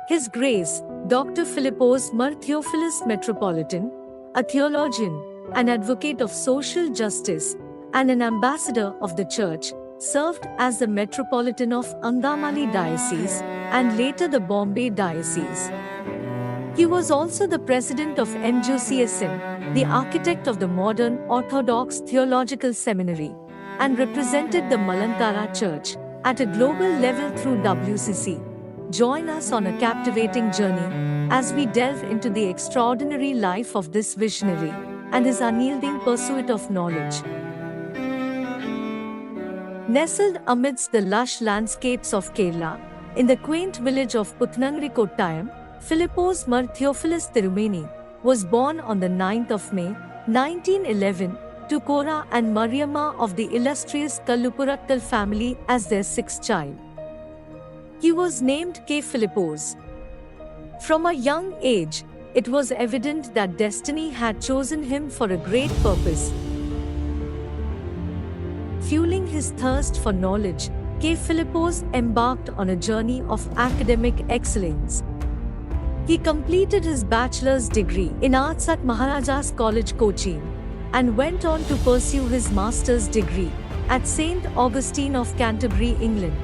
His Grace, Dr. Philippos Mar Theophilus Metropolitan, a theologian, an advocate of social justice, and an ambassador of the Church, served as the Metropolitan of Angamali Diocese and later the Bombay Diocese. He was also the president of NJCSN, the architect of the modern Orthodox Theological Seminary, and represented the Malankara Church at a global level through WCC. Join us on a captivating journey as we delve into the extraordinary life of this visionary and his unyielding pursuit of knowledge. Nestled amidst the lush landscapes of Kerala, in the quaint village of Puthanangiri Kottayam, Philippos Mar Theophilus Tirumeni was born on the 9th of May, 1911, to Kora and Mariamma of the illustrious Kallupurattal family as their sixth child. He was named K. Philippos. From a young age, it was evident that destiny had chosen him for a great purpose. Fueling his thirst for knowledge, K. Philippos embarked on a journey of academic excellence. He completed his bachelor's degree in arts at Maharajas College, Cochin, and went on to pursue his master's degree at St. Augustine of Canterbury, England.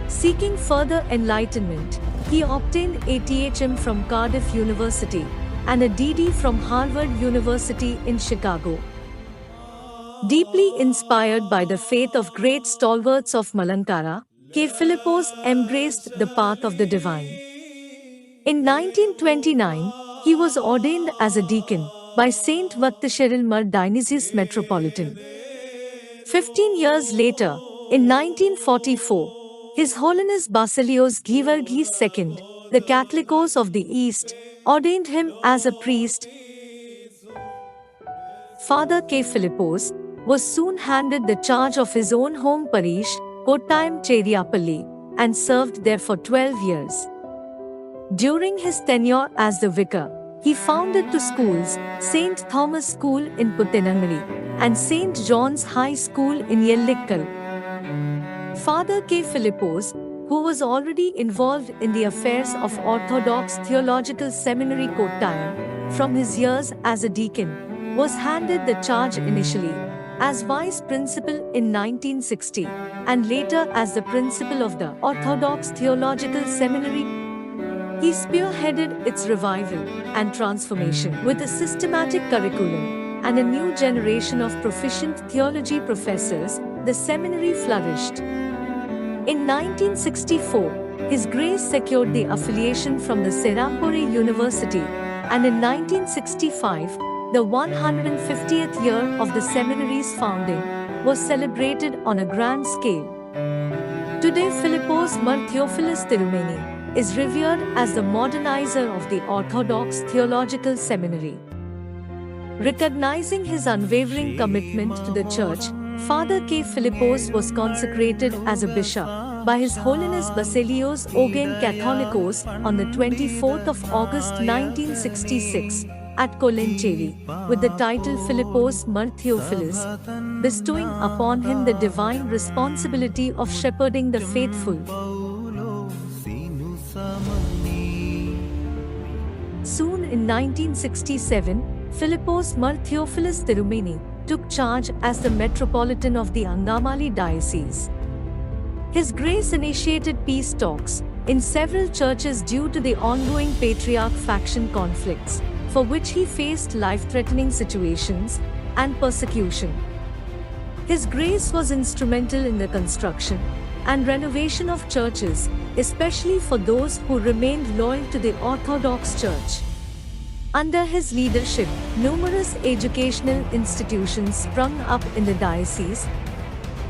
Seeking further enlightenment, he obtained a THM from Cardiff University and a DD from Harvard University in Chicago. Deeply inspired by the faith of great stalwarts of Malankara, K. Philippos embraced the path of the divine. In 1929, he was ordained as a deacon by Saint Vaktasharil Mar Dionysius Metropolitan. 15 years later, in 1944, His Holiness Basilios Geevarghese II, the Catholicos of the East, ordained him as a priest. Father K. Philippos was soon handed the charge of his own home parish, Kottayam Cheriapalli, and served there for 12 years. During his tenure as the vicar, he founded two schools, St. Thomas School in Puthanangiri and St. John's High School in Yellikkal. Father K. Philippos, who was already involved in the affairs of Orthodox Theological Seminary Kottayam from his years as a deacon, was handed the charge initially as vice principal in 1960 and later as the principal of the Orthodox Theological Seminary. He spearheaded its revival and transformation with a systematic curriculum and a new generation of proficient theology professors. The seminary flourished. In 1964, His Grace secured the affiliation from the Serampore University, and in 1965, the 150th year of the seminary's founding was celebrated on a grand scale. Today, Philippos Mar Theophilus Tirumeni is revered as the modernizer of the Orthodox Theological Seminary. Recognizing his unwavering commitment to the Church, Father K. Philippos was consecrated as a bishop by His Holiness Basilios Ogen Catholicos on the 24th of August 1966 at Kolancheri, with the title Philippos Mar Theophilus, bestowing upon him the divine responsibility of shepherding the faithful. Soon in 1967, Philippos Mar Theophilus Tirumeni took charge as the Metropolitan of the Angamali Diocese. His Grace initiated peace talks in several churches due to the ongoing patriarch faction conflicts, for which he faced life-threatening situations and persecution. His Grace was instrumental in the construction and renovation of churches, especially for those who remained loyal to the Orthodox Church. Under his leadership, numerous educational institutions sprung up in the diocese.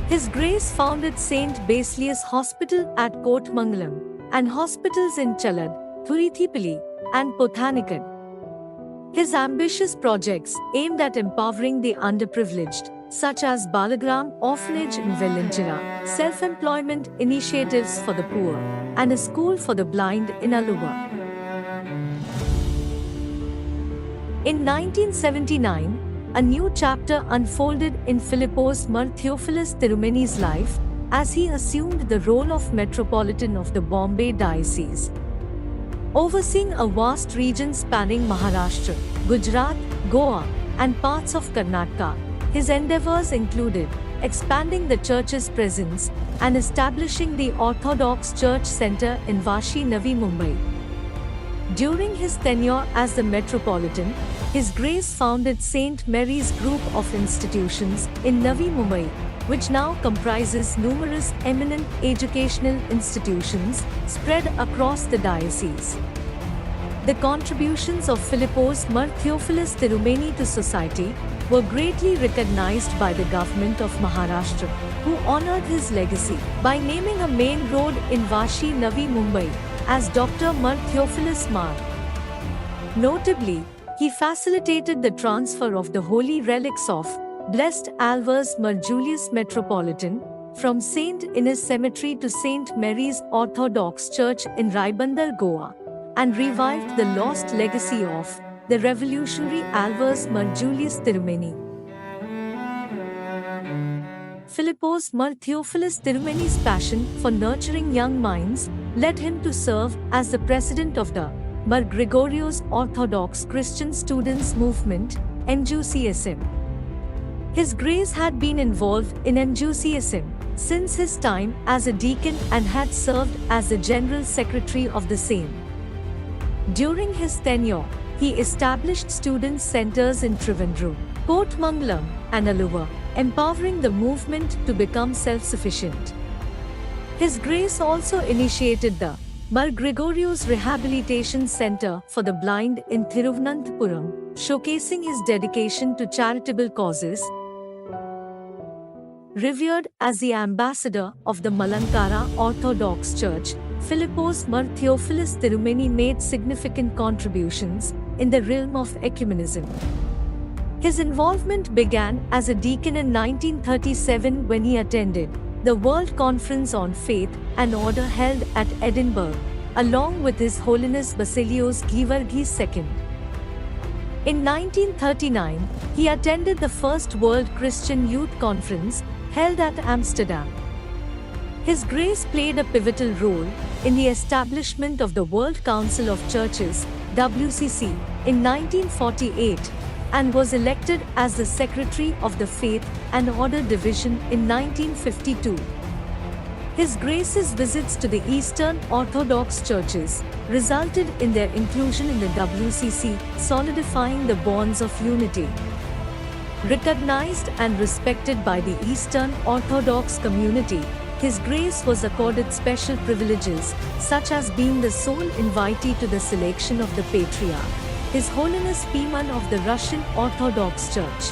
His Grace founded St. Basilius Hospital at Kotmangalam and hospitals in Chalad, Thurithipalli, and Pothanikad. His ambitious projects aimed at empowering the underprivileged, such as Balagram Orphanage in Velinchira, self-employment initiatives for the poor, and a school for the blind in Aluva. In 1979, a new chapter unfolded in Philippos Mar Theophilus Tirumeni's life as he assumed the role of Metropolitan of the Bombay Diocese. Overseeing a vast region spanning Maharashtra, Gujarat, Goa, and parts of Karnataka, his endeavors included expanding the church's presence and establishing the Orthodox Church Center in Vashi, Navi Mumbai. During his tenure as the Metropolitan, His Grace founded St. Mary's Group of Institutions in Navi Mumbai, which now comprises numerous eminent educational institutions spread across the diocese. The contributions of Philippos Mar Theophilus Tirumeni to society were greatly recognized by the government of Maharashtra, who honored his legacy by naming a main road in Vashi, Navi Mumbai as Dr. Mar Theophilus Mar. Notably, he facilitated the transfer of the holy relics of Blessed Alvars Mar Julius Metropolitan from St. Innes Cemetery to St. Mary's Orthodox Church in Raibandar, Goa, and revived the lost legacy of the revolutionary Alvars Mar Julius Tirumeni. Philippos Mar Theophilus Tirumeni's passion for nurturing young minds led him to serve as the president of the Mar Gregorios Orthodox Christian Students Movement, MGCSM. His Grace had been involved in MGCSM since his time as a deacon and had served as the General Secretary of the same. During his tenure, he established student centers in Trivandrum, Kottamangalam, and Aluva, empowering the movement to become self-sufficient. His Grace also initiated the Mar Gregorios Rehabilitation Center for the Blind in Thiruvananthapuram, showcasing his dedication to charitable causes. Revered as the ambassador of the Malankara Orthodox Church, Philippos Mar Theophilus Tirumeni made significant contributions in the realm of ecumenism. His involvement began as a deacon in 1937 when he attended the World Conference on Faith and Order held at Edinburgh, along with His Holiness Basilios Georgis II. In 1939, he attended the First World Christian Youth Conference held at Amsterdam. His Grace played a pivotal role in the establishment of the World Council of Churches, WCC, in 1948 and was elected as the Secretary of the Faith and Order Division in 1952. His Grace's visits to the Eastern Orthodox churches resulted in their inclusion in the WCC, solidifying the bonds of unity. Recognized and respected by the Eastern Orthodox community, His Grace was accorded special privileges, such as being the sole invitee to the selection of the Patriarch, His Holiness Piman of the Russian Orthodox Church.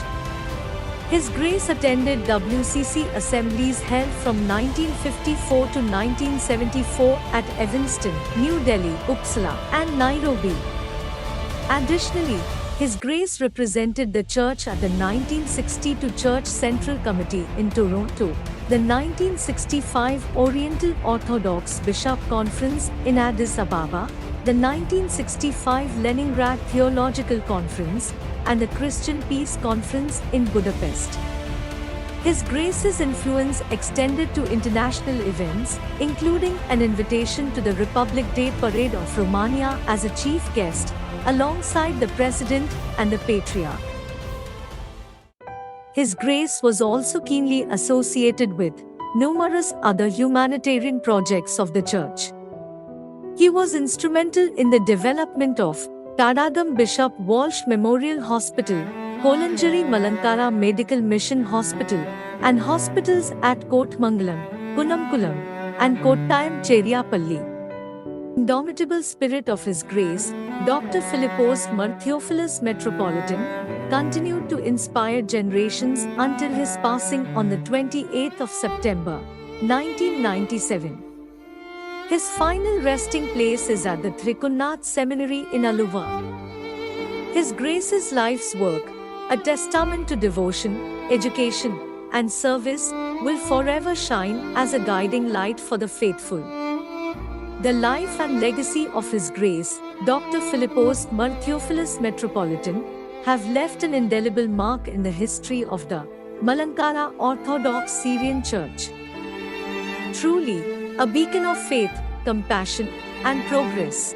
His Grace attended WCC assemblies held from 1954 to 1974 at Evanston, New Delhi, Uppsala, and Nairobi. Additionally, His Grace represented the Church at the 1962 Church Central Committee in Toronto, the 1965 Oriental Orthodox Bishop Conference in Addis Ababa, the 1965 Leningrad Theological Conference, and the Christian Peace Conference in Budapest. His Grace's influence extended to international events, including an invitation to the Republic Day Parade of Romania as a chief guest, alongside the President and the Patriarch. His Grace was also keenly associated with numerous other humanitarian projects of the Church. He was instrumental in the development of Tadagam Bishop Walsh Memorial Hospital, Kolanjeri Malankara Medical Mission Hospital, and hospitals at Kottamangalam, Kunnamkulam, and Kottayam Cheriapalli. Indomitable spirit of His Grace, Dr. Philippos Mar Theophilus Metropolitan continued to inspire generations until his passing on the 28th of September, 1997. His final resting place is at the Trikunnath Seminary in Aluva. His Grace's life's work, a testament to devotion, education, and service, will forever shine as a guiding light for the faithful. The life and legacy of His Grace, Dr. Philippos Mar Theophilus Metropolitan, have left an indelible mark in the history of the Malankara Orthodox Syrian Church. Truly, a beacon of faith, compassion, and progress.